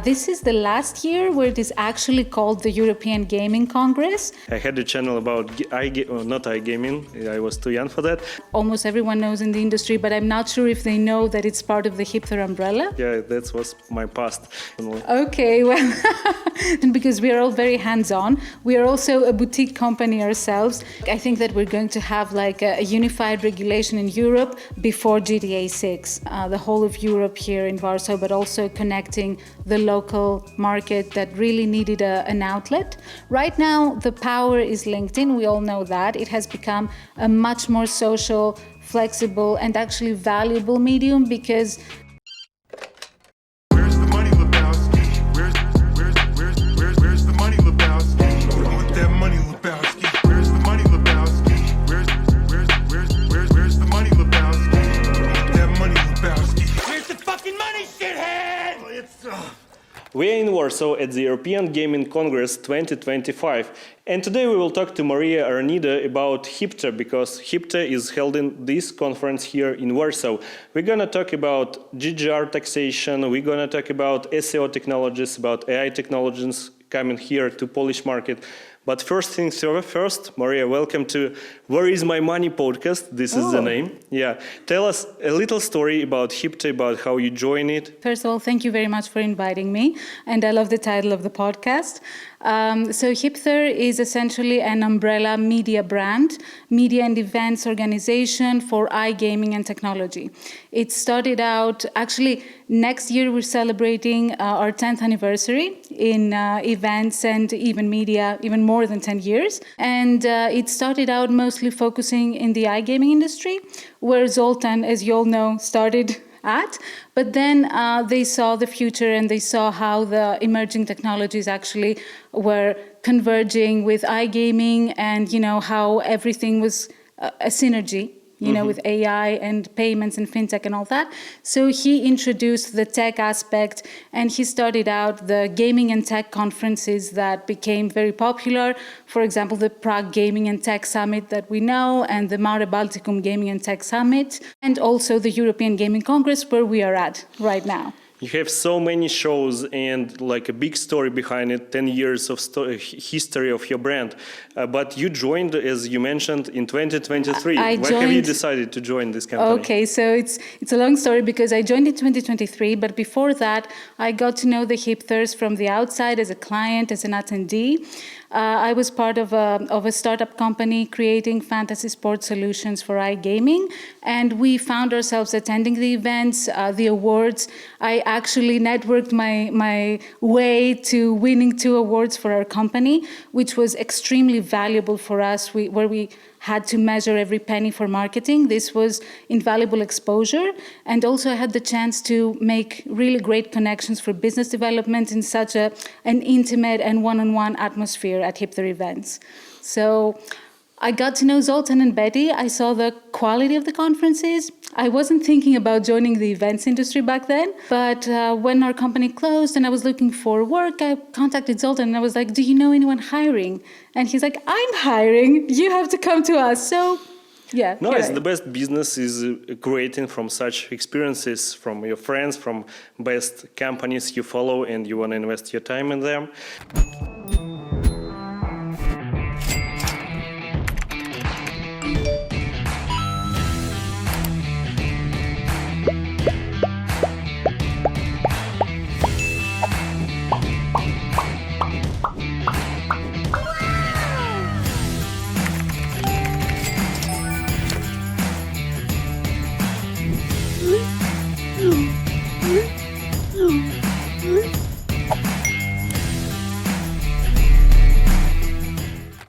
This is the last year where it is actually called the European Gaming Congress. I had a channel about not iGaming, I was too young for that. Almost everyone knows in the industry, but I'm not sure if they know that it's part of the Hipther umbrella. Yeah, that was my past. Okay, well, because we are all very hands-on. We are also a boutique company ourselves. I think that we're going to have like a unified regulation in Europe before GTA 6. The whole of Europe here in Warsaw, but also connecting the local market that really needed an outlet. Right now, the power is LinkedIn. We all know that. It has become a much more social, flexible, and actually valuable medium because where's the money, Lebowski? Where's the money, Lebowski? I want that money, Lebowski. Where's the money, Lebowski? Where's the money, Lebowski? I want that money, Lebowski. Where's the fucking money, shithead? We are in Warsaw at the European Gaming Congress 2025, and today we will talk to Maria Arnidou about Hipther, because Hipther is holding this conference here in Warsaw. We're going to talk about GDPR taxation, we're going to talk about SEO technologies, about AI technologies coming here to Polish market. But first things first, Maria, welcome to Where Is My Money podcast. This is the name. Yeah. Tell us a little story about Hipther, about how you joined it. First of all, thank you very much for inviting me. And I love the title of the podcast. So Hipther is essentially an umbrella media brand, media and events organization for iGaming and technology. It started out, actually, next year we're celebrating our 10th anniversary in events and even media, even more than 10 years. And it started out mostly focusing in the iGaming industry, where Zoltan, as you all know, started at. But then they saw the future and they saw how the emerging technologies actually were converging with iGaming and, you know, how everything was a synergy, you know, with AI and payments and fintech and all that. So he introduced the tech aspect and he started out the gaming and tech conferences that became very popular. For example, the Prague Gaming and Tech Summit that we know and the Mare Balticum Gaming and Tech Summit and also the European Gaming Congress where we are at right now. You have so many shows and like a big story behind it, 10 years of history of your brand. But you joined, as you mentioned, in 2023. Why have you decided to join this company? Okay, so it's a long story because I joined in 2023, but before that, I got to know the Hipthers from the outside as a client, as an attendee. I was part of a startup company creating fantasy sports solutions for iGaming, and we found ourselves attending the events, the awards. I actually networked my way to winning 2 awards for our company, which was extremely valuable for us, where we had to measure every penny for marketing. This was invaluable exposure. And also I had the chance to make really great connections for business development in such an intimate and one-on-one atmosphere at Hipther events. So I got to know Zoltan and Betty. I saw the quality of the conferences. I wasn't thinking about joining the events industry back then, but when our company closed and I was looking for work, I contacted Zoltan and I was like, do you know anyone hiring? And he's like, I'm hiring. You have to come to us. So, yeah. No, it's the best business is creating from such experiences, from your friends, from best companies you follow and you want to invest your time in them.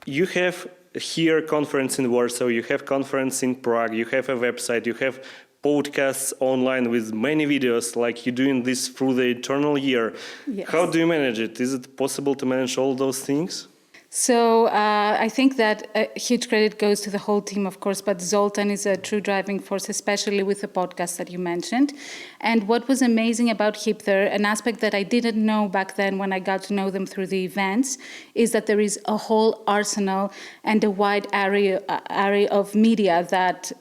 You have here conference in Warsaw, you have conference in Prague, you have a website, you have podcasts online with many videos, like you're doing this through the eternal year. Yes. How do you manage it? Is it possible to manage all those things? So I think that a huge credit goes to the whole team, of course, but Zoltan is a true driving force, especially with the podcast that you mentioned. And what was amazing about Hipther, an aspect that I didn't know back then when I got to know them through the events, is that there is a whole arsenal and a wide array of media that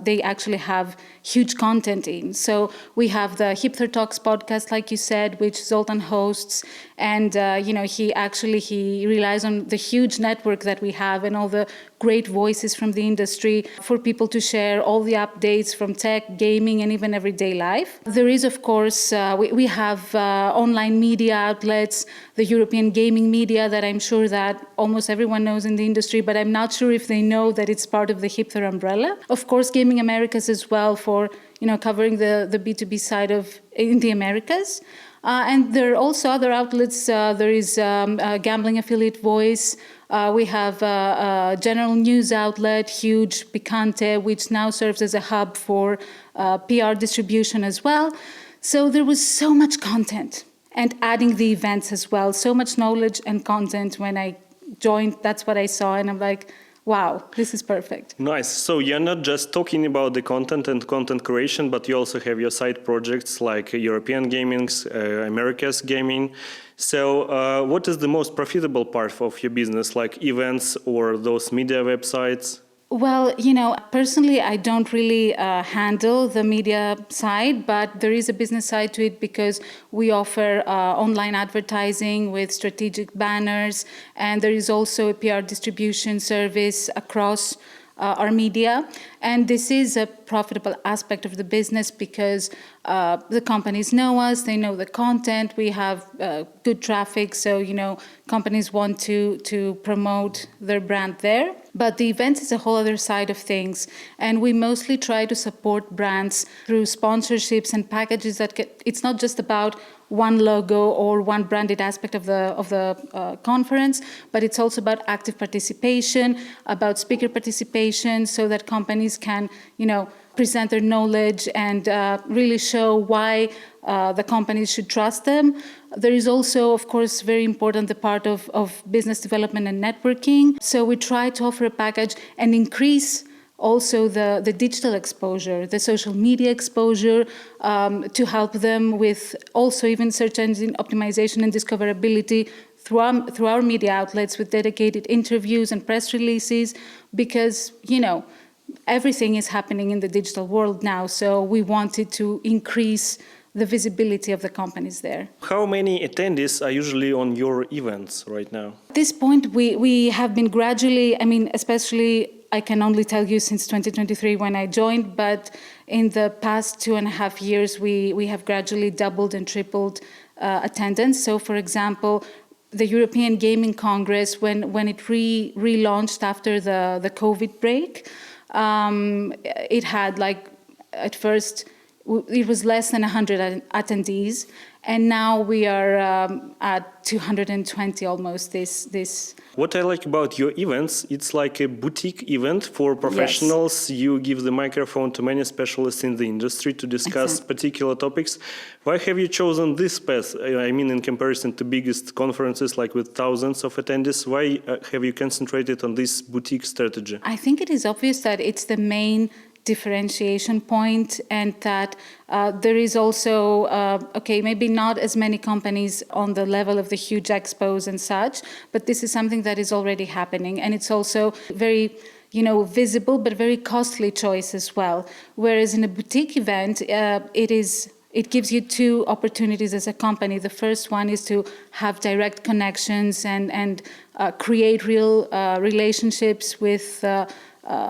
they actually have huge content in. So we have the Hipther Talks podcast, like you said, which Zoltan hosts, and he relies on the huge network that we have and all the great voices from the industry for people to share all the updates from tech, gaming, and even everyday life. There is, of course, we have online media outlets, the European gaming media that I'm sure that almost everyone knows in the industry, but I'm not sure if they know that it's part of the Hipther umbrella. Of course, Gaming Americas as well for covering the B2B side in the Americas. And there are also other outlets. There is Gambling Affiliate Voice. We have a general news outlet, huge, Picante, which now serves as a hub for PR distribution as well. So there was so much content, and adding the events as well. So much knowledge and content. When I joined, that's what I saw, and I'm like, wow, this is perfect. Nice. So you're not just talking about the content and content creation, but you also have your side projects like European Gaming's, America's Gaming. So what is the most profitable part of your business, like events or those media websites? Well, personally, I don't really handle the media side, but there is a business side to it because we offer online advertising with strategic banners, and there is also a PR distribution service across our media. And this is a profitable aspect of the business because the companies know us, they know the content, we have good traffic, so companies want to promote their brand there. But the events is a whole other side of things, and we mostly try to support brands through sponsorships and packages it's not just about one logo or one branded aspect of the conference, but it's also about active participation, about speaker participation, so that companies can, present their knowledge and really show why the companies should trust them. There is also, of course, very important the part of business development and networking. So we try to offer a package and increase also the digital exposure, the social media exposure, to help them with also even search engine optimization and discoverability through our media outlets with dedicated interviews and press releases, because, everything is happening in the digital world now. So we wanted to increase the visibility of the companies there. How many attendees are usually on your events right now? At this point, we have been gradually, especially I can only tell you since 2023 when I joined, but in the past 2.5 years, we have gradually doubled and tripled attendance. So, for example, the European Gaming Congress, when it relaunched after the COVID break, it had at first, it was less than 100 attendees, and now we are at 220 almost this. What I like about your events, it's like a boutique event for professionals. Yes. You give the microphone to many specialists in the industry to discuss particular topics. Why have you chosen this path? In comparison to biggest conferences like with thousands of attendees, why have you concentrated on this boutique strategy? I think it is obvious that it's the main differentiation point, and that there is also, maybe not as many companies on the level of the huge expos and such, but this is something that is already happening, and it's also very visible but very costly choice as well. Whereas in a boutique event, it gives you two opportunities as a company. The first one is to have direct connections and create real relationships with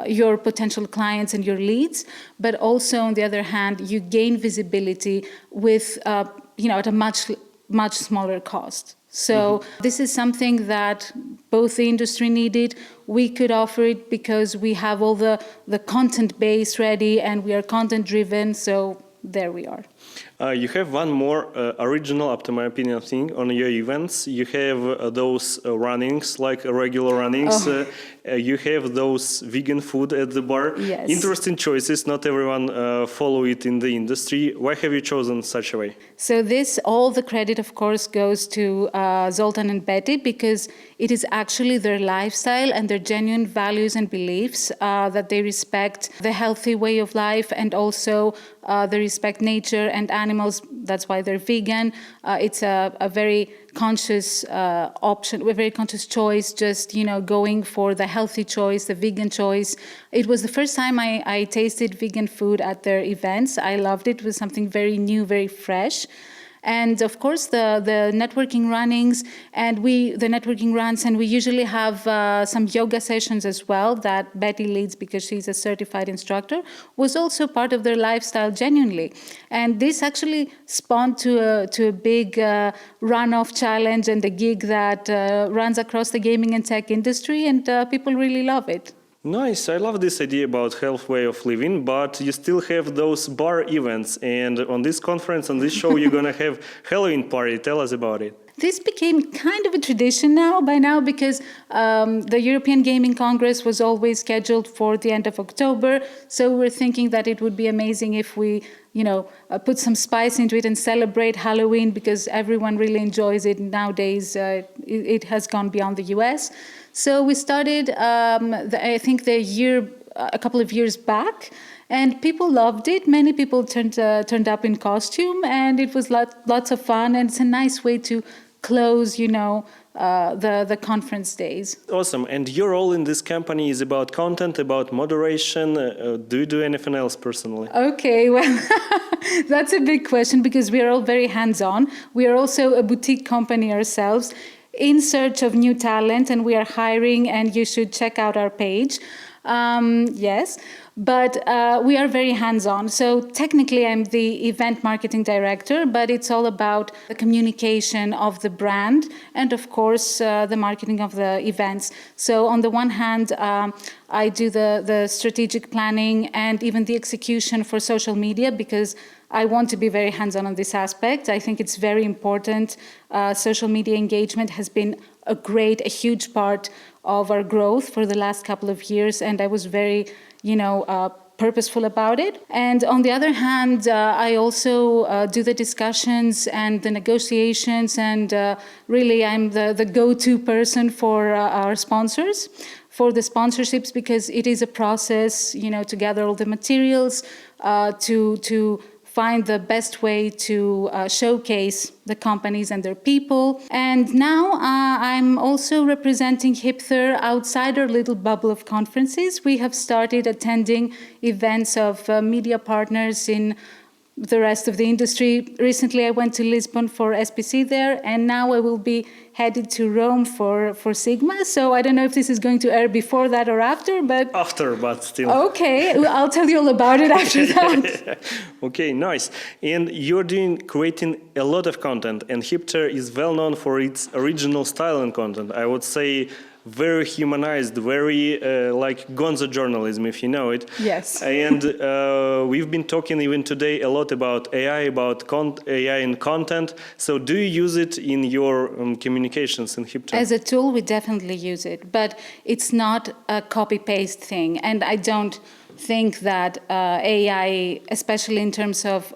your potential clients and your leads, but also on the other hand, you gain visibility with at a much smaller cost. So this is something that both the industry needed. We could offer it because we have all the content base ready and we are content driven. So there we are. You have one more original, up to my opinion, thing on your events. You have those runnings, like regular runnings. You have those vegan food at the bar. Yes. Interesting choices. Not everyone follow it in the industry. Why have you chosen such a way? So all the credit, of course, goes to Zoltan and Betty, because it is actually their lifestyle and their genuine values and beliefs that they respect the healthy way of life, and also they respect nature and animals. That's why they're vegan. It's a very conscious option, a very conscious choice, just, going for the healthy choice, the vegan choice. It was the first time I tasted vegan food at their events. I loved it. It was something very new, very fresh. And of course, the networking runnings and the networking runs, and we usually have some yoga sessions as well that Betty leads because she's a certified instructor, was also part of their lifestyle genuinely. And this actually spawned to a big run-off challenge and a gig that runs across the gaming and tech industry, and people really love it. Nice. I love this idea about health way of living, but you still have those bar events. And on this conference, on this show, you're going to have Halloween party. Tell us about it. This became kind of a tradition by now, because the European Gaming Congress was always scheduled for the end of October. So we're thinking that it would be amazing if we, put some spice into it and celebrate Halloween, because everyone really enjoys it nowadays. It has gone beyond the US. So we started, I think, a couple of years back. And people loved it. Many people turned up in costume, and it was lots of fun. And it's a nice way to close, the conference days. Awesome. And your role in this company is about content, about moderation. Do you do anything else personally? Okay, well, that's a big question, because we are all very hands-on. We are also a boutique company ourselves, in search of new talent, and we are hiring, and you should check out our page. Yes, but we are very hands-on. So technically, I'm the event marketing director, but it's all about the communication of the brand and, of course, the marketing of the events. So on the one hand, I do the strategic planning and even the execution for social media, because I want to be very hands-on on this aspect. I think it's very important. Social media engagement has been a huge part of our growth for the last couple of years, and I was very, purposeful about it. And on the other hand, I also do the discussions and the negotiations, and really I'm the go-to person for our sponsors, for the sponsorships, because it is a process, to gather all the materials, to find the best way to showcase the companies and their people. And now I'm also representing Hipther outside our little bubble of conferences. We have started attending events of media partners in the rest of the industry. Recently, I went to Lisbon for SPC there, and now I will be headed to Rome for Sigma. So I don't know if this is going to air before that or after, but... After, but still. Okay, I'll tell you all about it after that. Okay, nice. And you're creating a lot of content, and Hipther is well known for its original style and content. I would say very humanized, very like gonzo journalism, if you know it. Yes. And we've been talking even today a lot about AI, about AI and content. So do you use it in your communications in Hipther? As a tool, we definitely use it, but it's not a copy-paste thing. And I don't think that AI, especially in terms of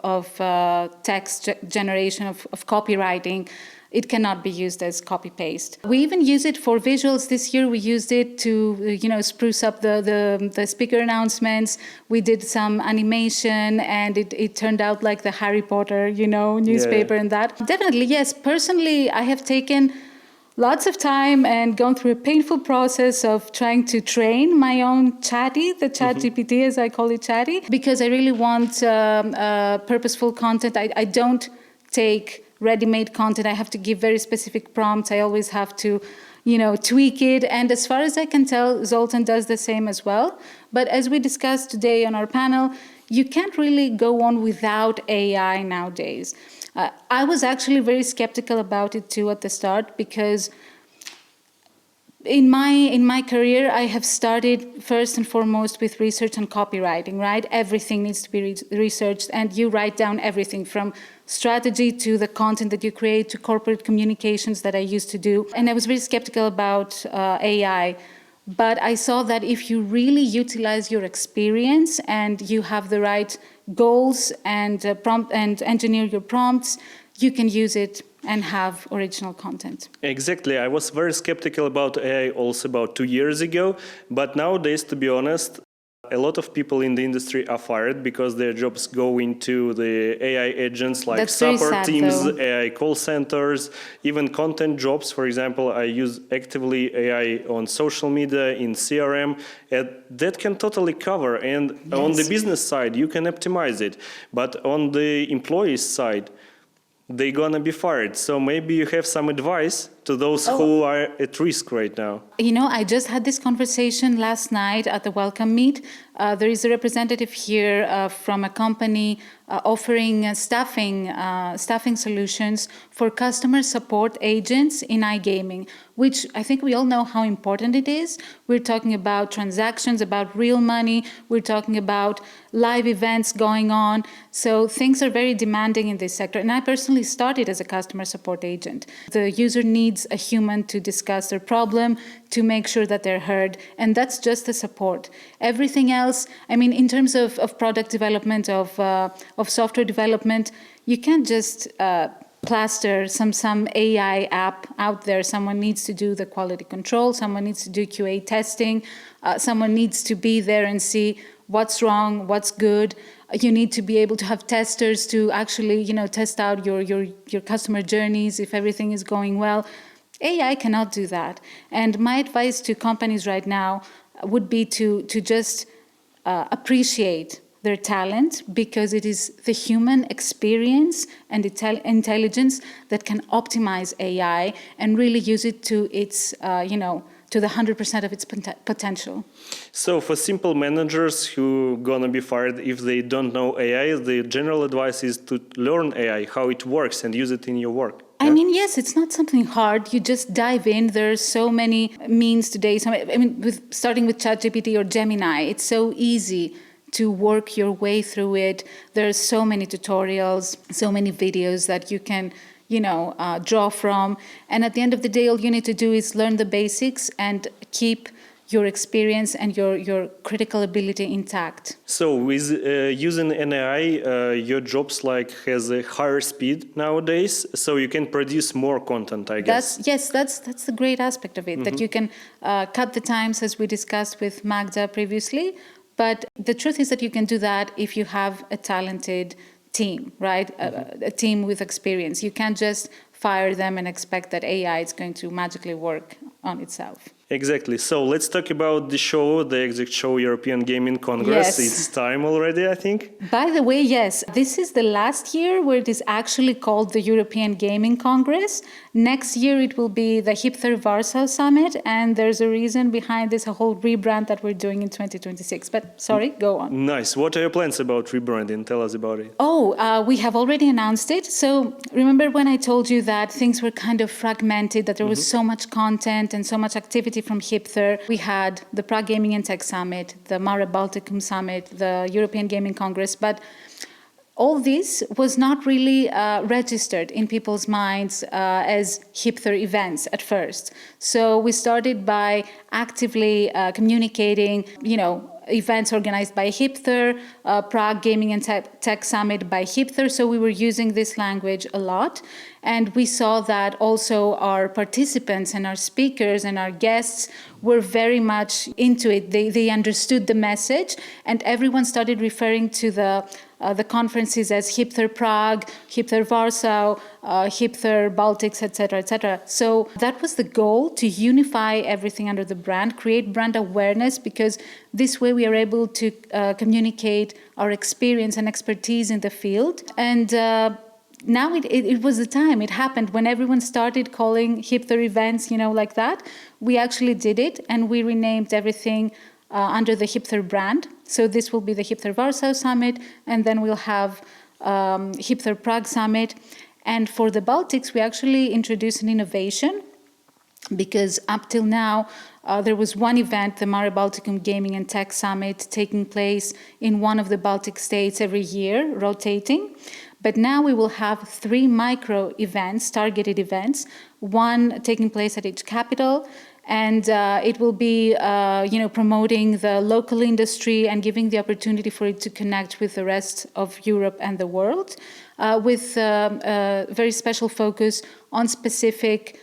text generation, of copywriting, it cannot be used as copy-paste. We even use it for visuals. This year we used it to, spruce up the speaker announcements. We did some animation, and it turned out like the Harry Potter, newspaper and that. Definitely, yes. Personally, I have taken lots of time and gone through a painful process of trying to train my own chatty, the chat GPT, as I call it, chatty, because I really want purposeful content. I don't take ready-made content. I have to give very specific prompts. I always have to, tweak it. And as far as I can tell, Zoltan does the same as well. But as we discussed today on our panel, you can't really go on without AI nowadays. I was actually very skeptical about it too at the start, because In my career, I have started first and foremost with research and copywriting, right? Everything needs to be researched, and you write down everything from strategy to the content that you create to corporate communications that I used to do. And I was very skeptical about AI. But I saw that if you really utilize your experience and you have the right goals and prompt and engineer your prompts, you can use it and have original content. Exactly. I was very skeptical about AI also about 2 years ago. But nowadays, to be honest, a lot of people in the industry are fired because their jobs go into the AI agents like That's very support sad, teams, though. AI call centers, even content jobs. For example, I use actively AI on social media, in CRM, and that can totally cover. And on the Yes. business side, you can optimize it. But on the employees side, they're gonna be fired. So maybe you have some advice to those who are at risk right now. You know, I just had this conversation last night at the welcome meet. There is a representative here from a company offering staffing solutions for customer support agents in iGaming, which I think we all know how important it is. We're talking about transactions, about real money. We're talking about live events going on. So things are very demanding in this sector. And I personally started as a customer support agent. The user needs a human to discuss their problem, to make sure that they're heard. And that's just the support. Everything else, I mean, in terms of product development, of software development, you can't just plaster some AI app out there. Someone needs to do the quality control. Someone needs to do QA testing. Someone needs to be there and see what's wrong, what's good. You need to be able to have testers to actually, test out your customer journeys if everything is going well. AI cannot do that. And my advice to companies right now would be to just appreciate their talent, because it is the human experience and intelligence that can optimize AI and really use it to its, to the 100% of its potential. So for simple managers who gonna be fired if they don't know AI, the general advice is to learn AI, how it works, and use it in your work. I mean, yes, it's not something hard. You just dive in. There's so many means today. Starting with ChatGPT or Gemini, it's so easy to work your way through it. There's so many tutorials, so many videos that you can, draw from. And at the end of the day, all you need to do is learn the basics and keep your experience and your critical ability intact. So with using an AI, your jobs has a higher speed nowadays, so you can produce more content, I guess. That's the great aspect of it, that you can cut the times, as we discussed with Magda previously. But the truth is that you can do that if you have a talented team, right? A team with experience. You can't just fire them and expect that AI is going to magically work on itself. Exactly. So let's talk about the show, the exact show, European Gaming Congress. Yes. It's time already, I think. By the way, yes, this is the last year where it is actually called the European Gaming Congress. Next year it will be the Hipther Warsaw Summit, and there's a reason behind this, a whole rebrand that we're doing in 2026. But sorry, go on. Nice. What are your plans about rebranding? Tell us about it. We have already announced it. So remember when I told you that things were kind of fragmented, that there was so much content and so much activity from Hipther. We had the Prague Gaming and Tech Summit, the Mare Balticum Summit, the European Gaming Congress, but all this was not really registered in people's minds as Hipther events at first. So we started by actively communicating, events organized by Hipther, Prague Gaming and Tech Summit by Hipther. So we were using this language a lot. And we saw that also our participants and our speakers and our guests were very much into it. They understood the message, and everyone started referring to the conferences as Hipther Prague, Hipther Warsaw, Hipther Baltics, etc., etc. So that was the goal, to unify everything under the brand, create brand awareness, because this way we are able to communicate our experience and expertise in the field. And now it was the time. It happened when everyone started calling Hipther events, like that. We actually did it, and we renamed everything under the Hipther brand. So this will be the Hipther Warsaw Summit, and then we'll have Hipther Prague Summit. And for the Baltics, we actually introduced an innovation. because up till now, there was one event, the Mare Balticum Gaming and Tech Summit, taking place in one of the Baltic states every year, rotating. But now we will have 3 micro events, targeted events, one taking place at each capital, and it will be promoting the local industry and giving the opportunity for it to connect with the rest of Europe and the world, with a very special focus on specific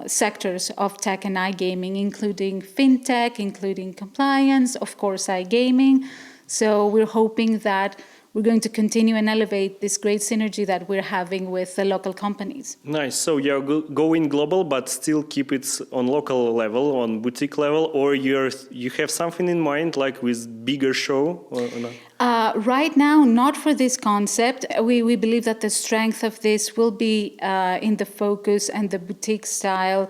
sectors of tech and iGaming, including fintech, including compliance, of course, iGaming. So we're hoping that we're going to continue and elevate this great synergy that we're having with the local companies. Nice. So you're going global, but still keep it on local level, on boutique level, or you have something in mind, like with bigger show or not? Right now, not for this concept. We believe that the strength of this will be in the focus and the boutique style.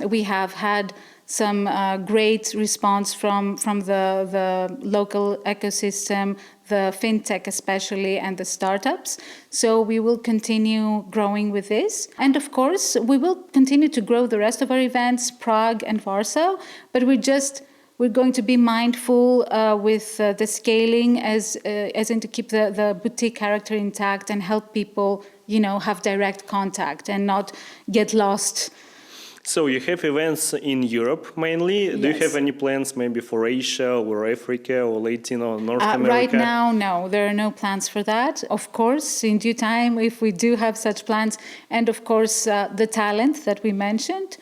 We have had some great response from the local ecosystem, the fintech especially, and the startups. So we will continue growing with this. And of course, we will continue to grow the rest of our events, Prague and Warsaw, but we're going to be mindful with the scaling as in to keep the boutique character intact and help people, have direct contact and not get lost. So you have events in Europe mainly. Yes. Do you have any plans maybe for Asia or Africa or Latin or North America? Right now, no. There are no plans for that. Of course, in due time, if we do have such plans, and of course, the talent that we mentioned,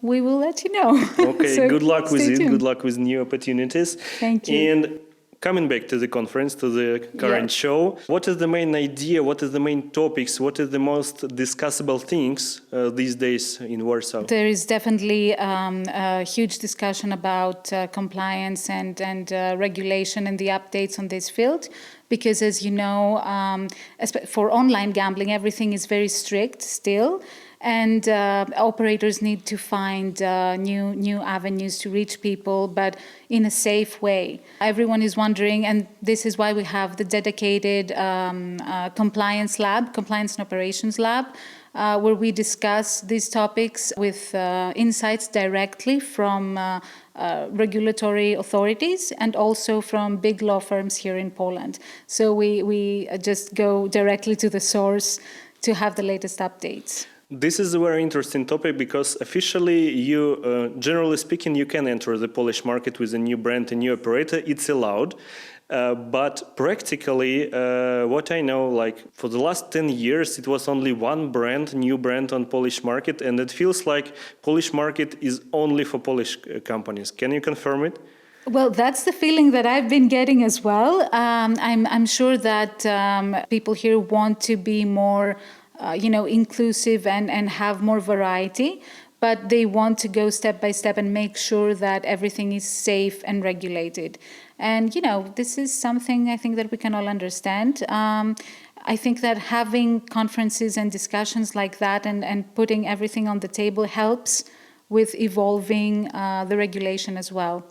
we will let you know. Okay, So good luck with stay it. tuned. Good luck with new opportunities. Thank you. And coming back to the conference, to the current show, what is the main idea? What is the main topics? What is the most discussable things these days in Warsaw? There is definitely a huge discussion about compliance and regulation and the updates on this field. Because as you know, for online gambling, everything is very strict still. And operators need to find new avenues to reach people, but in a safe way. Everyone is wondering, and this is why we have the dedicated compliance and operations lab, where we discuss these topics with insights directly from regulatory authorities and also from big law firms here in Poland. So we just go directly to the source to have the latest updates. This is a very interesting topic because officially generally speaking, you can enter the Polish market with a new brand, a new operator. It's allowed. But practically, what I know, like for the last 10 years, it was only one new brand on Polish market. And it feels like Polish market is only for Polish companies. Can you confirm it? Well, that's the feeling that I've been getting as well. I'm sure that people here want to be more inclusive and have more variety, but they want to go step by step and make sure that everything is safe and regulated. And, this is something I think that we can all understand. I think that having conferences and discussions like that and putting everything on the table helps with evolving the regulation as well.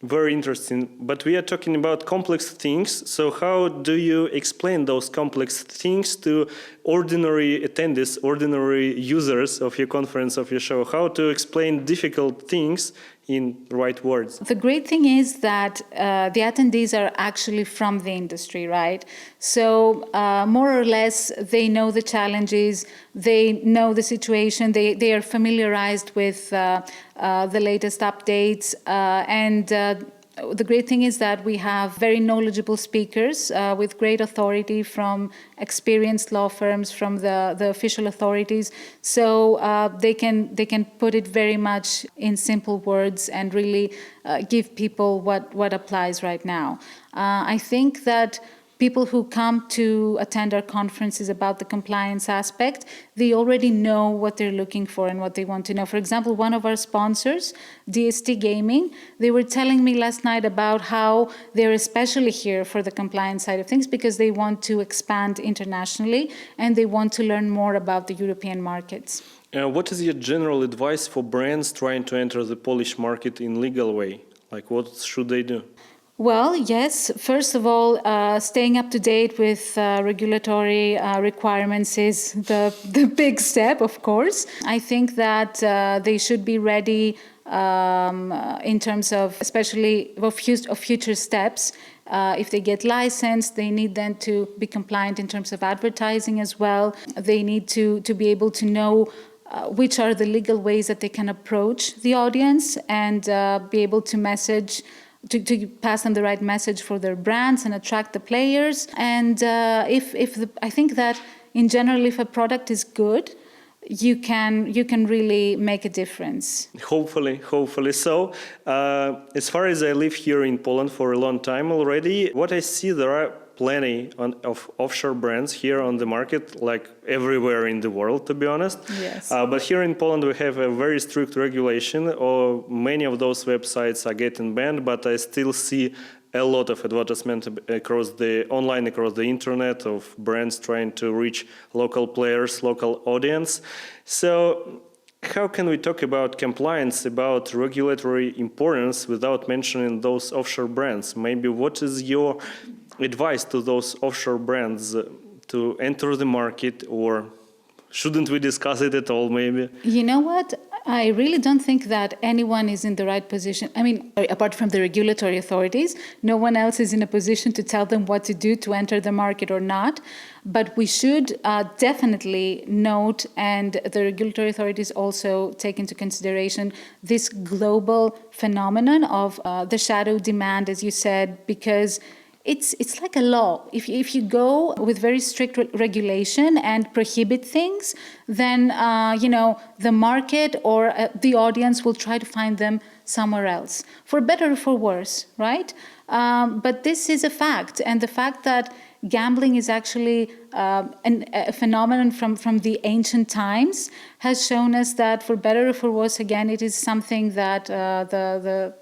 Very interesting. But we are talking about complex things. So how do you explain those complex things to ordinary attendees, ordinary users of your conference, of your show? How to explain difficult things in right words? The great thing is that the attendees are actually from the industry, right? So more or less, they know the challenges, they know the situation, they are familiarized with the latest updates, and the great thing is that we have very knowledgeable speakers with great authority from experienced law firms, from the official authorities. So they can put it very much in simple words and really give people what applies right now. I think that people who come to attend our conferences about the compliance aspect, they already know what they're looking for and what they want to know. For example, one of our sponsors, DST Gaming, they were telling me last night about how they're especially here for the compliance side of things because they want to expand internationally and they want to learn more about the European markets. What is your general advice for brands trying to enter the Polish market in legal way? Like, what should they do? Well, yes. First of all, staying up to date with regulatory requirements is the big step, of course. I think that they should be ready in terms of, especially of future steps. If they get licensed, they need then to be compliant in terms of advertising as well. They need to be able to know which are the legal ways that they can approach the audience and be able to message, to pass them the right message for their brands and attract the players. And I think that in general, if a product is good, you can really make a difference. Hopefully so. As far as I live here in Poland for a long time already, what I see, there are plenty of offshore brands here on the market, like everywhere in the world, to be honest. Yes. But here in Poland, we have a very strict regulation. Many of those websites are getting banned, but I still see a lot of advertisement across the internet of brands trying to reach local players, local audience. So how can we talk about compliance, about regulatory importance without mentioning those offshore brands? Maybe what is your advice to those offshore brands to enter the market, or shouldn't we discuss it at all, maybe? You know what? I really don't think that anyone is in the right position. I mean, apart from the regulatory authorities, no one else is in a position to tell them what to do to enter the market or not. But we should definitely note, and the regulatory authorities also take into consideration, this global phenomenon of the shadow demand, as you said, because it's like a law. If you go with very strict regulation and prohibit things, then the market or the audience will try to find them somewhere else, for better or for worse, right? But this is a fact, and the fact that gambling is actually a phenomenon from the ancient times has shown us that, for better or for worse, again, it is something that the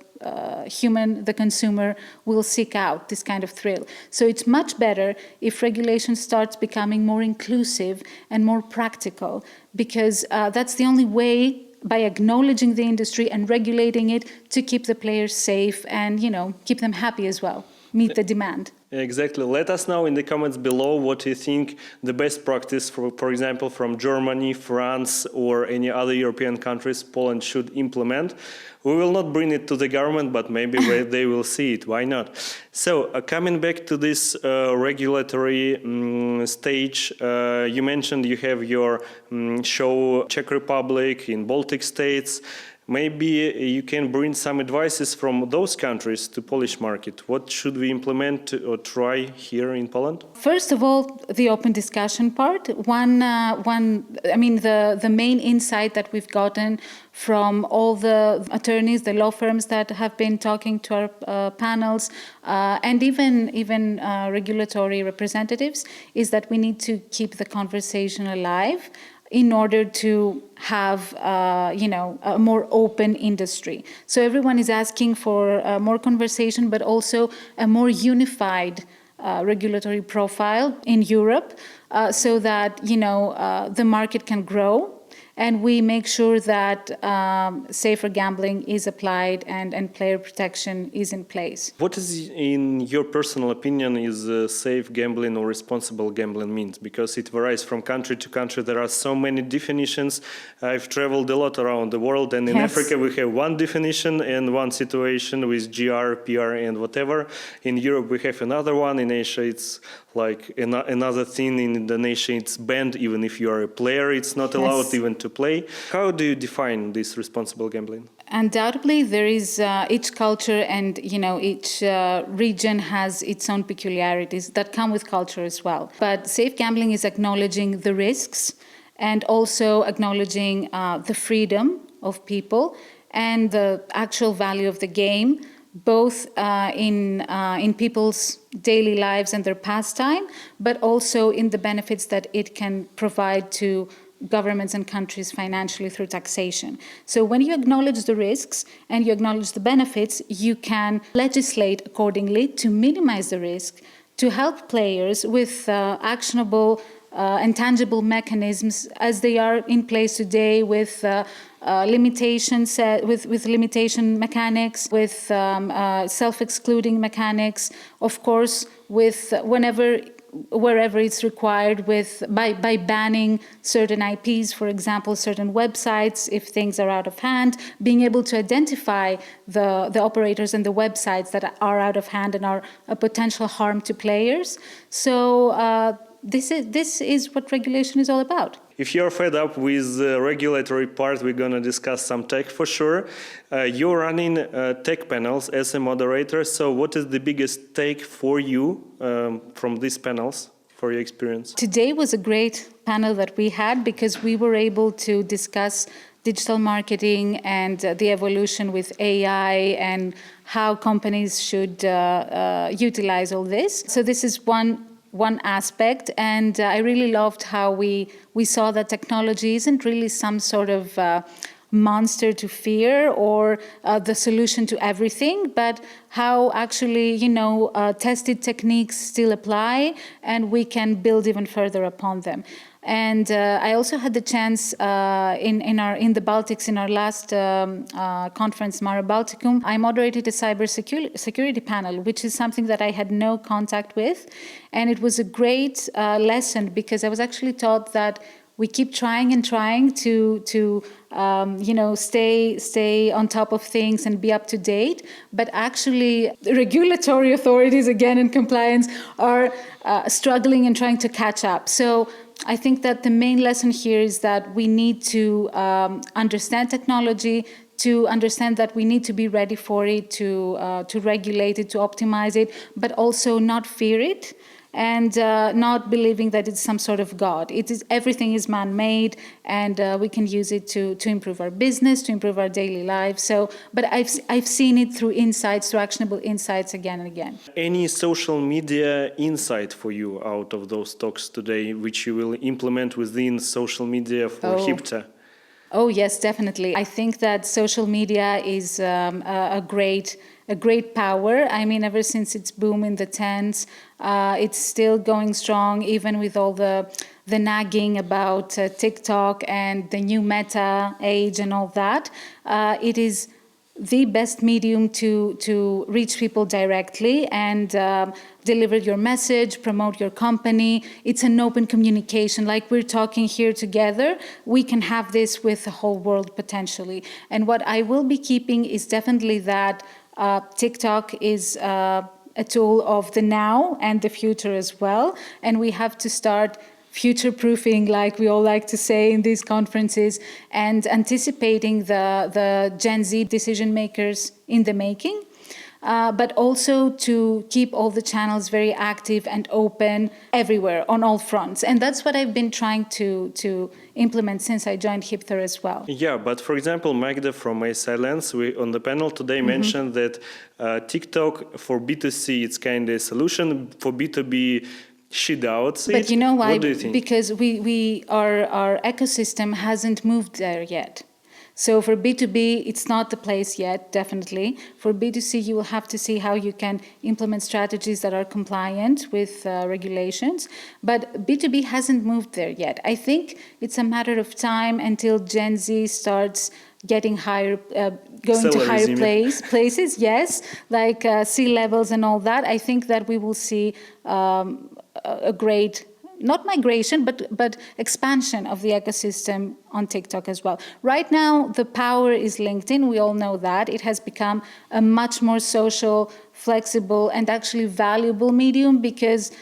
consumer will seek out, this kind of thrill. So it's much better if regulation starts becoming more inclusive and more practical, because that's the only way, by acknowledging the industry and regulating it, to keep the players safe and keep them happy as well, meet the demand. Exactly. Let us know in the comments below what you think the best practice, for example, from Germany, France, or any other European countries Poland should implement. We will not bring it to the government, but maybe they will see it. Why not? So, coming back to this regulatory stage, you mentioned you have your show Czech Republic, in Baltic states. Maybe you can bring some advices from those countries to Polish market. What should we implement or try here in Poland? First of all, the open discussion part. The main insight that we've gotten from all the attorneys, the law firms that have been talking to our panels, and even regulatory representatives, is that we need to keep the conversation alive in order to have, a more open industry. So everyone is asking for more conversation, but also a more unified regulatory profile in Europe, so that, the market can grow. And we make sure that safer gambling is applied and player protection is in place. What is, in your personal opinion, is safe gambling or responsible gambling means? Because it varies from country to country. There are so many definitions. I've traveled a lot around the world, and in Africa we have one definition and one situation with GR, PR, and whatever. In Europe we have another one. In Asia it's like another thing. In Indonesia it's banned even if you are a player. It's not allowed even to play. How do you define this responsible gambling? Undoubtedly, there is each culture and each region has its own peculiarities that come with culture as well. But safe gambling is acknowledging the risks and also acknowledging the freedom of people and the actual value of the game, both in people's daily lives and their pastime, but also in the benefits that it can provide to governments and countries financially through taxation. So when you acknowledge the risks and you acknowledge the benefits, you can legislate accordingly to minimize the risk, to help players with actionable and tangible mechanisms as they are in place today with limitations, with limitation mechanics, with self-excluding mechanics, of course, with wherever it's required, by banning certain IPs, for example, certain websites, if things are out of hand, being able to identify the operators and the websites that are out of hand and are a potential harm to players. So this is what regulation is all about. If you're fed up with the regulatory part, we're going to discuss some tech for sure. You're running tech panels as a moderator. So what is the biggest take for you from these panels, for your experience? Today was a great panel that we had because we were able to discuss digital marketing and the evolution with AI and how companies should utilize all this. So this is one aspect, and I really loved how we saw that technology isn't really some sort of monster to fear or the solution to everything, but how actually, tested techniques still apply and we can build even further upon them. And I also had the chance in the Baltics, in our last conference, Mare Balticum, I moderated a cybersecurity panel, which is something that I had no contact with. And it was a great lesson because I was actually taught that we keep trying and trying to stay on top of things and be up to date. But actually, regulatory authorities, again, in compliance, are struggling and trying to catch up. So I think that the main lesson here is that we need to understand technology, to understand that we need to be ready for it, to regulate it, to optimize it, but also not fear it. And not believing that it's some sort of God. Everything is man-made, and we can use it to improve our business, to improve our daily lives. So, but I've seen it through insights, through actionable insights again and again. Any social media insight for you out of those talks today, which you will implement within social media for Hipther? Oh yes, definitely. I think that social media is a great power. I mean, ever since its boom in the 10s, it's still going strong, even with all the nagging about TikTok and the new meta age and all that. It is the best medium to reach people directly and deliver your message, promote your company. It's an open communication. Like we're talking here together, we can have this with the whole world potentially. And what I will be keeping is definitely that TikTok is a tool of the now and the future as well. And we have to start future-proofing, like we all like to say in these conferences, and anticipating the Gen Z decision makers in the making. But also to keep all the channels very active and open everywhere on all fronts. And that's what I've been trying to implement since I joined Hipther as well. Yeah, but for example, Magda from iSilence, we on the panel today mentioned that TikTok for B2C, it's kind of a solution. For B2B, she doubts it. But you know why? What do you think? Because our ecosystem hasn't moved there yet. So for B2B, it's not the place yet, definitely. For B2C, you will have to see how you can implement strategies that are compliant with regulations. But B2B hasn't moved there yet. I think it's a matter of time until Gen Z starts getting higher, going to higher places, yes, like C-levels and all that. I think that we will see a great, not migration, but expansion of the ecosystem on TikTok as well. Right now, the power is LinkedIn. We all know that. It has become a much more social, flexible, and actually valuable medium because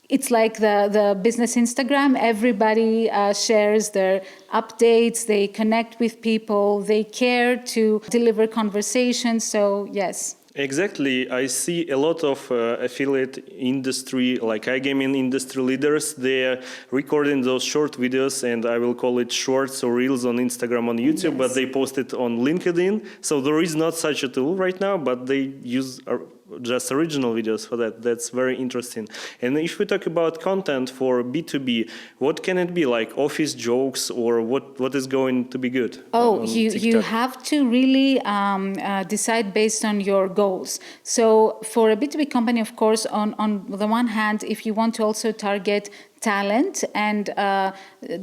it's like the business Instagram. Everybody shares their updates. They connect with people. They care to deliver conversations. So, yes. Exactly. I see a lot of affiliate industry, like iGaming industry leaders, they're recording those short videos, and I will call it shorts or reels on Instagram, on YouTube, yes. But they post it on LinkedIn. So there is not such a tool right now, but they use just original videos for that. That's very interesting. And if we talk about content for B2B, what can it be, like office jokes, or what is going to be good? Oh, on you TikTok? have to really decide based on your goals. So for a B2B company, of course, on the one hand, if you want to also target talent and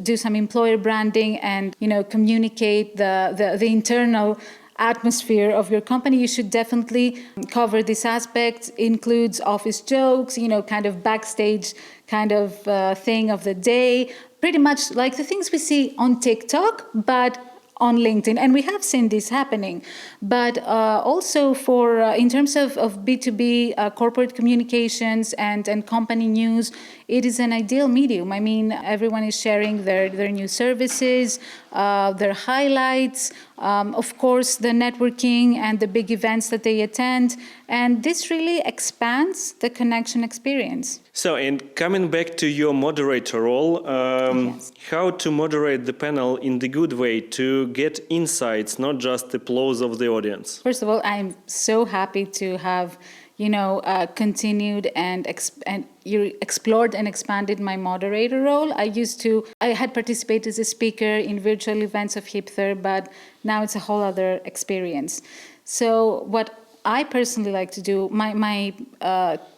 do some employer branding and communicate the internal atmosphere of your company, you should definitely cover this aspect. Includes office jokes, kind of backstage kind of thing of the day, pretty much like the things we see on TikTok, but on LinkedIn, and we have seen this happening. But also for in terms of B2B corporate communications and company news, it is an ideal medium. I mean, everyone is sharing their new services, their highlights, of course, the networking and the big events that they attend, and this really expands the connection experience. So, and coming back to your moderator role, Yes. how to moderate the panel in the good way to get insights, not just the applause of the audience? First of all, I'm so happy to have, continued and you explored and expanded my moderator role. I had participated as a speaker in virtual events of Hipther, but now it's a whole other experience. So what I personally like to do, my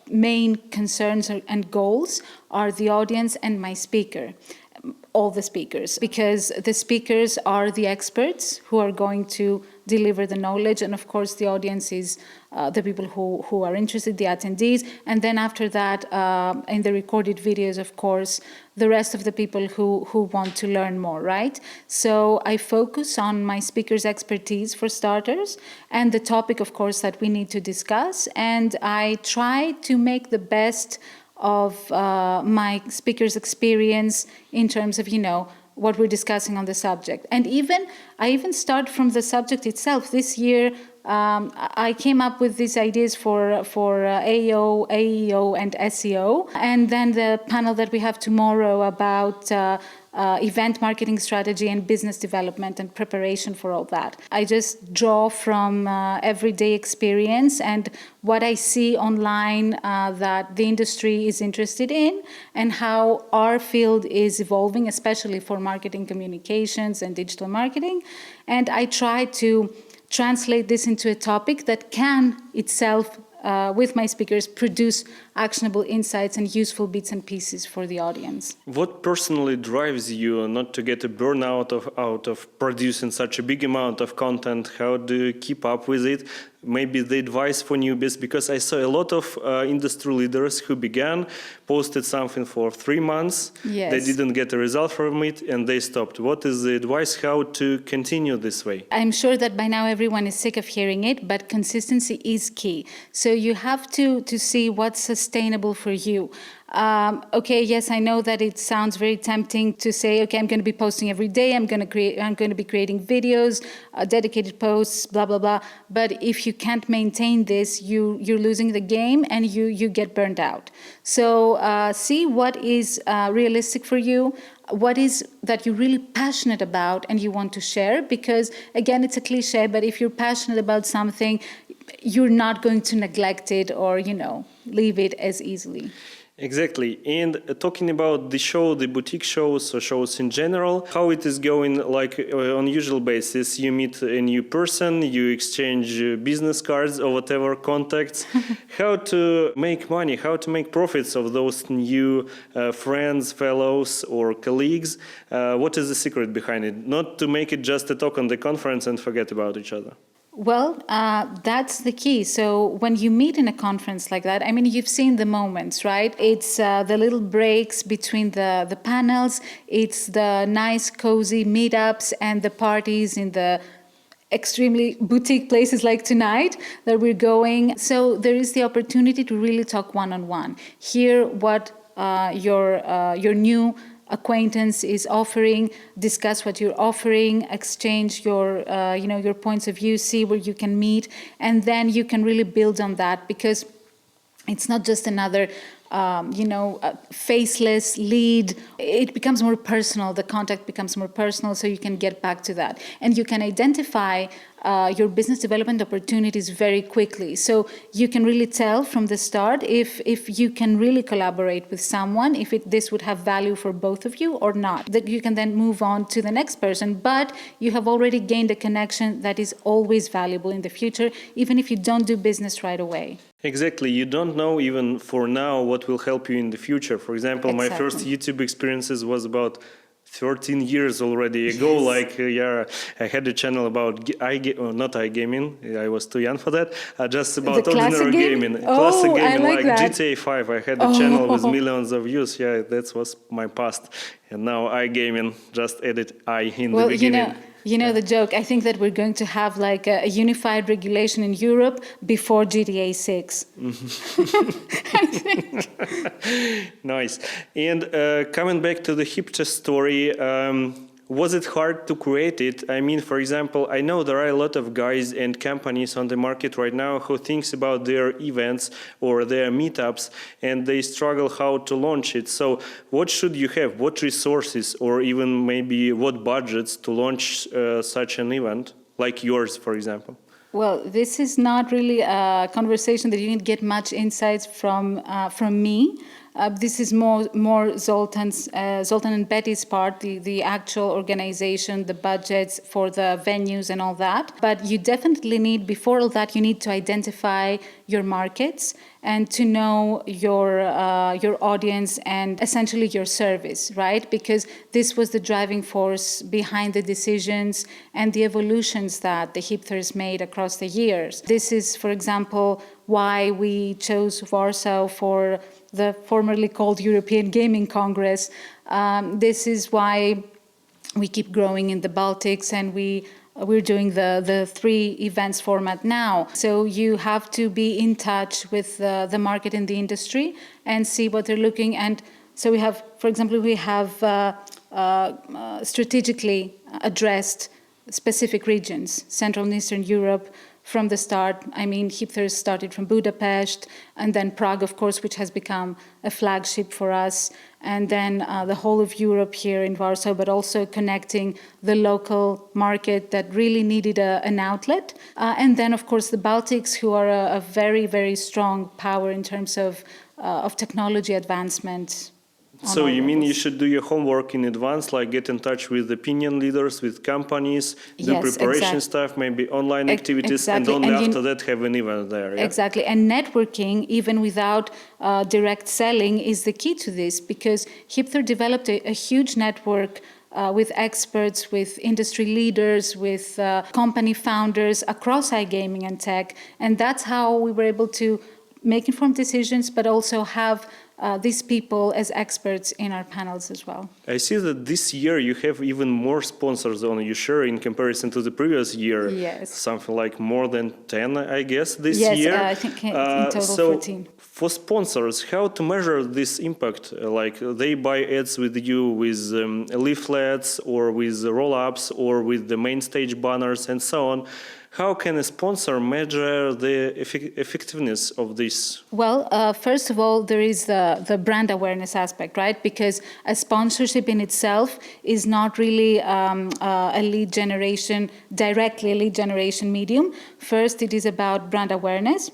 main concerns and goals are the audience and my speaker. All the speakers, because the speakers are the experts who are going to deliver the knowledge, and of course the audience is the people who are interested, the attendees, and then after that in the recorded videos, of course, the rest of the people who want to learn more, right? So I focus on my speaker's expertise for starters, and the topic, of course, that we need to discuss, and I try to make the best of my speaker's experience in terms of, what we're discussing on the subject. And I even start from the subject itself. This year, I came up with these ideas for AEO, AEO, and SEO. And then the panel that we have tomorrow about event marketing strategy and business development and preparation for all that. I just draw from everyday experience and what I see online that the industry is interested in, and how our field is evolving, especially for marketing communications and digital marketing. And I try to translate this into a topic that can itself, with my speakers, produce actionable insights and useful bits and pieces for the audience. What personally drives you not to get a burnout out of producing such a big amount of content? How do you keep up with it? Maybe the advice for newbies, because I saw a lot of industry leaders who posted something for 3 months. Yes. They didn't get a result from it and they stopped. What is the advice how to continue this way? I'm sure that by now everyone is sick of hearing it, but consistency is key. So you have to see what's sustainable for you. Okay, yes, I know that it sounds very tempting to say, okay, I'm going to be posting every day. I'm going to be creating videos, dedicated posts, blah blah blah. But if you can't maintain this, you're losing the game and you get burned out. So see what is realistic for you. What is that you're really passionate about and you want to share? Because again, it's a cliche, but if you're passionate about something, you're not going to neglect it or leave it as easily. Exactly. And talking about the boutique shows or shows in general, how it is going, like on usual basis, you meet a new person, you exchange business cards or whatever contacts. How to make money, how to make profits of those new friends, fellows or colleagues. What is the secret behind it? Not to make it just a talk on the conference and forget about each other. Well, that's the key. So when you meet in a conference like that, I mean, you've seen the moments, right? It's the little breaks between the panels. It's the nice, cozy meetups and the parties in the extremely boutique places like tonight that we're going. So there is the opportunity to really talk one-on-one. Hear what your new acquaintance is offering, discuss what you're offering, exchange your points of view, see where you can meet, and then you can really build on that, because it's not just another faceless lead. It becomes more personal. The contact becomes more personal, so you can get back to that. And you can identify your business development opportunities very quickly. So you can really tell from the start if you can really collaborate with someone, if this would have value for both of you or not. That you can then move on to the next person, but you have already gained a connection that is always valuable in the future, even if you don't do business right away. Exactly. You don't know even for now what will help you in the future. For example, my first YouTube experiences was about 13 years already ago. Yes. I had a channel about not iGaming. I was too young for that. Just about the ordinary gaming. Oh, Classic gaming, I like that. GTA 5. I had a channel with millions of views. Yeah, that was my past. And now iGaming, just added I in the beginning. You know the joke. I think that we're going to have like a unified regulation in Europe before GTA 6. I think. Nice. And coming back to the Hipther story, was it hard to create it? I mean, for example, I know there are a lot of guys and companies on the market right now who thinks about their events or their meetups, and they struggle how to launch it. So what should you have? What resources or even maybe what budgets to launch such an event, like yours, for example? Well, this is not really a conversation that you can get much insights from me. This is more Zoltan and Betty's part, the actual organization, the budgets for the venues and all that. But you definitely need, before all that, you need to identify your markets and to know your audience and essentially your service, right? Because this was the driving force behind the decisions and the evolutions that the Hipthers made across the years. This is, for example, why we chose Warsaw for the formerly called European Gaming Congress. This is why we keep growing in the Baltics, and we're doing the 3 events format now. So you have to be in touch with the market in the industry and see what they're looking. And so we have, for example, strategically addressed specific regions, Central and Eastern Europe. From the start, I mean, Hipther started from Budapest, and then Prague, of course, which has become a flagship for us, and then the whole of Europe here in Warsaw, but also connecting the local market that really needed an outlet. And then, of course, the Baltics, who are a very, very strong power in terms of technology advancement. So you mean you should do your homework in advance, like get in touch with opinion leaders, with companies, do preparation stuff, maybe online activities, and only after that have an event there. Yeah? Exactly. And networking, even without direct selling, is the key to this, because Hipther developed a huge network with experts, with industry leaders, with company founders across iGaming and tech. And that's how we were able to make informed decisions, but also have these people as experts in our panels as well. I see that this year you have even more sponsors on your show in comparison to the previous year. Yes. Something like more than 10, I guess, this year. Yes, I think in total 14. For sponsors, how to measure this impact? Like they buy ads with you with leaflets or with roll-ups or with the main stage banners and so on. How can a sponsor measure the effectiveness of this? Well, first of all, there is the brand awareness aspect, right? Because a sponsorship in itself is not really a lead generation, directly a lead generation medium. First, it is about brand awareness,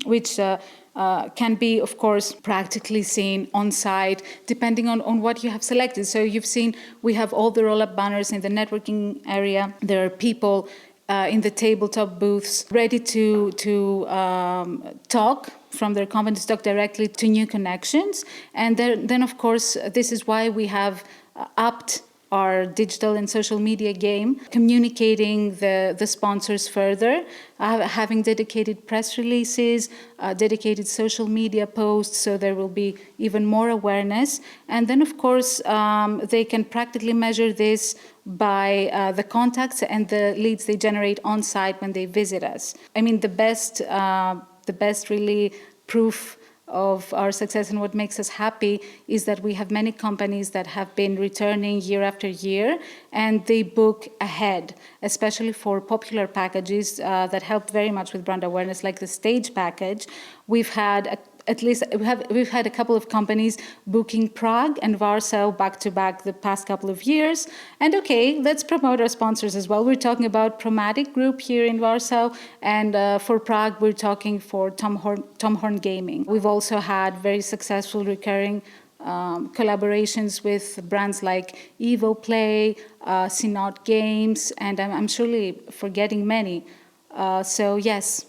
which can be, of course, practically seen on site, depending on what you have selected. So you've seen we have all the roll-up banners in the networking area. There are people in the tabletop booths, ready to talk from their companies, talk directly to new connections. And then, of course, this is why we have upped our digital and social media game, communicating the sponsors further, having dedicated press releases, dedicated social media posts, so there will be even more awareness. And then, of course, they can practically measure this by the contacts and the leads they generate on site when they visit us. I mean, the best really proof of our success and what makes us happy is that we have many companies that have been returning year after year, and they book ahead, especially for popular packages that help very much with brand awareness, like the stage package. We've had at least we've had a couple of companies booking Prague and Warsaw back to back the past couple of years. And okay, let's promote our sponsors as well. We're talking about Promatic Group here in Warsaw, and for Prague, we're talking for Tom Horn Gaming. We've also had very successful recurring collaborations with brands like Evo Play, Synod Games, and I'm surely forgetting many. So yes.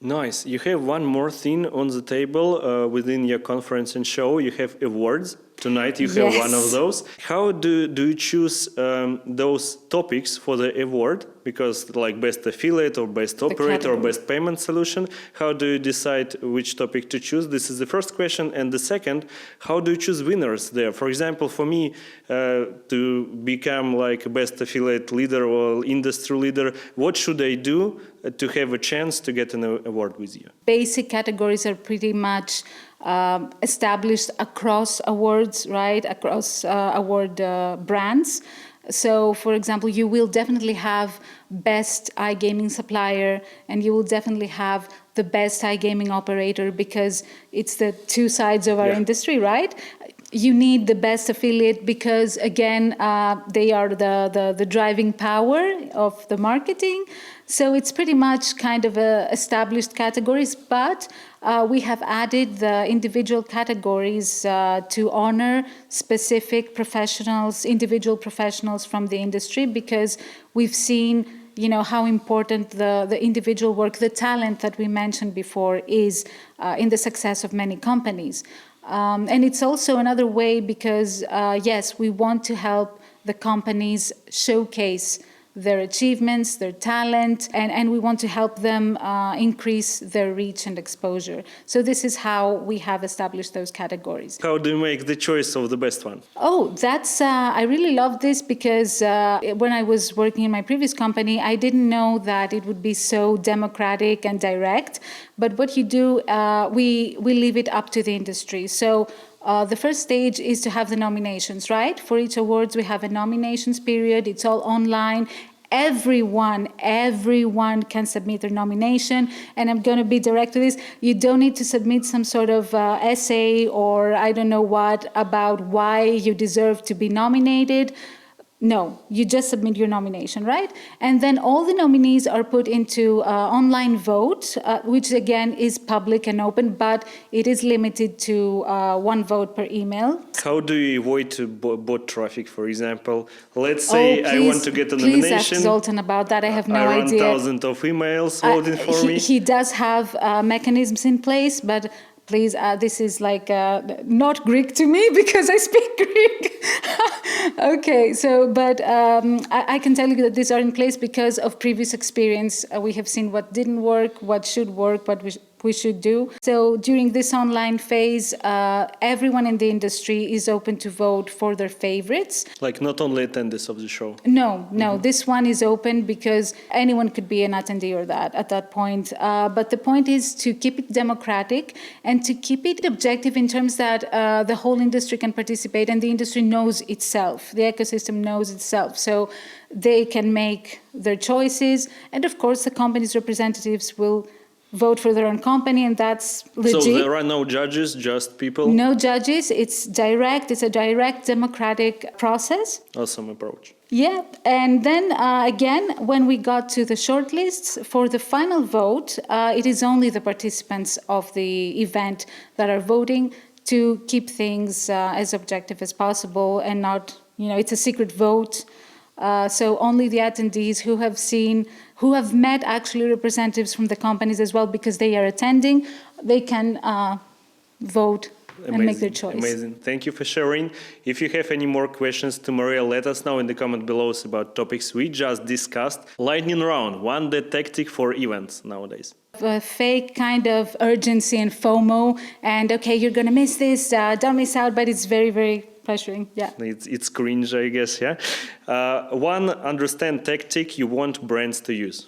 Nice. You have one more thing on the table within your conference and show. You have awards. Tonight you have one of those. How do you choose those topics for the award? Because like best affiliate or best operator or best payment solution, how do you decide which topic to choose? This is the first question. And the second, how do you choose winners there? For example, for me, to become like a best affiliate leader or industry leader, what should I do to have a chance to get an award with you? Basic categories are pretty much established across awards, right? Across award brands. So, for example, you will definitely have best iGaming supplier, and you will definitely have the best iGaming operator, because it's the two sides of our industry, right? You need the best affiliate because, again, they are the driving power of the marketing. So it's pretty much kind of established categories, but we have added the individual categories to honor specific professionals, individual professionals from the industry, because we've seen, you know, how important the individual work, the talent that we mentioned before is in the success of many companies. And it's also another way because, yes, we want to help the companies showcase their achievements, their talent, and we want to help them increase their reach and exposure. So this is how we have established those categories. How do you make the choice of the best one? Oh, that's, I really love this because when I was working in my previous company, I didn't know that it would be so democratic and direct. But what you do, we leave it up to the industry. So the first stage is to have the nominations, right? For each awards, we have a nominations period. It's all online. Everyone can submit their nomination. And I'm going to be direct to this. You don't need to submit some sort of essay or I don't know what about why you deserve to be nominated. No, you just submit your nomination, right? And then all the nominees are put into online vote, which again is public and open, but it is limited to one vote per email. How do you avoid bot traffic, for example? Let's say I want to get a nomination. Please ask Zoltan about that. I have no idea. I run thousands of emails voting for me. He does have mechanisms in place, but please, this is like not Greek to me because I speak Greek. Okay, so, but I can tell you that these are in place because of previous experience. We have seen what didn't work, what should work, what we should do. So during this online phase, everyone in the industry is open to vote for their favorites. Like not only attendees of the show? No, this one is open because anyone could be an attendee or that at that point. But the point is to keep it democratic and to keep it objective in terms that the whole industry can participate and the industry knows itself, the ecosystem knows itself. So they can make their choices. And of course, the company's representatives will vote for their own company, and that's legit. So there are no judges, just people? No judges. It's direct. It's a direct democratic process. Awesome approach. Yeah, and then again, when we got to the shortlists for the final vote, it is only the participants of the event that are voting to keep things as objective as possible and not, it's a secret vote. So only the attendees who have met actually representatives from the companies as well, because they are attending, they can vote and make their choice. Amazing. Thank you for sharing. If you have any more questions to Maria, let us know in the comment below about topics we just discussed. Lightning round, one dead tactic for events nowadays. A fake kind of urgency and FOMO, and okay, you're going to miss this, don't miss out, but it's very, very pressuring, yeah. It's cringe, I guess, yeah. One understand tactic you want brands to use.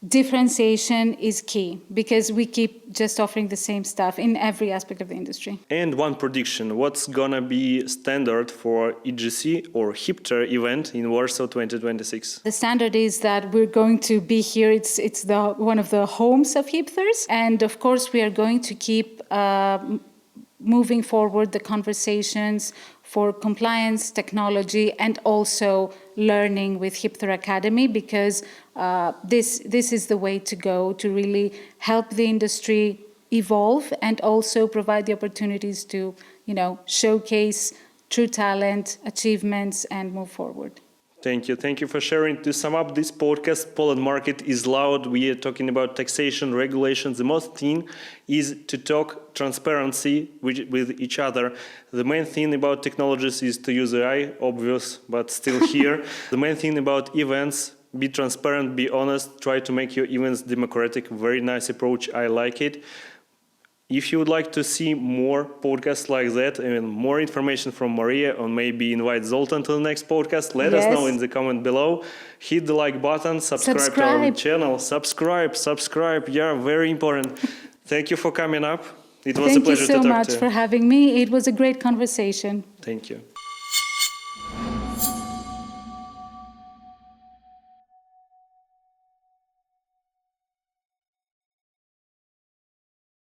differentiation is key because we keep just offering the same stuff in every aspect of the industry. And one prediction, what's gonna be standard for EGC or Hipther event in Warsaw 2026? The standard is that we're going to be here. It's one of the homes of Hipthers, and of course we are going to keep moving forward the conversations for compliance, technology, and also learning with Hipther Academy, because this is the way to go to really help the industry evolve and also provide the opportunities to, showcase true talent, achievements, and move forward. Thank you. Thank you for sharing. To sum up this podcast, Poland market is loud. We are talking about taxation, regulations. The most thing is to talk transparency with each other. The main thing about technologies is to use AI, obvious, but still here. The main thing about events, be transparent, be honest, try to make your events democratic. Very nice approach. I like it. If you would like to see more podcasts like that and more information from Maria, or maybe invite Zoltan to the next podcast, let us know in the comment below. Hit the like button, subscribe to our channel. Subscribe. Yeah, very important. Thank you for coming up. It was a pleasure to talk to you. Thank you so much for having me. It was a great conversation. Thank you.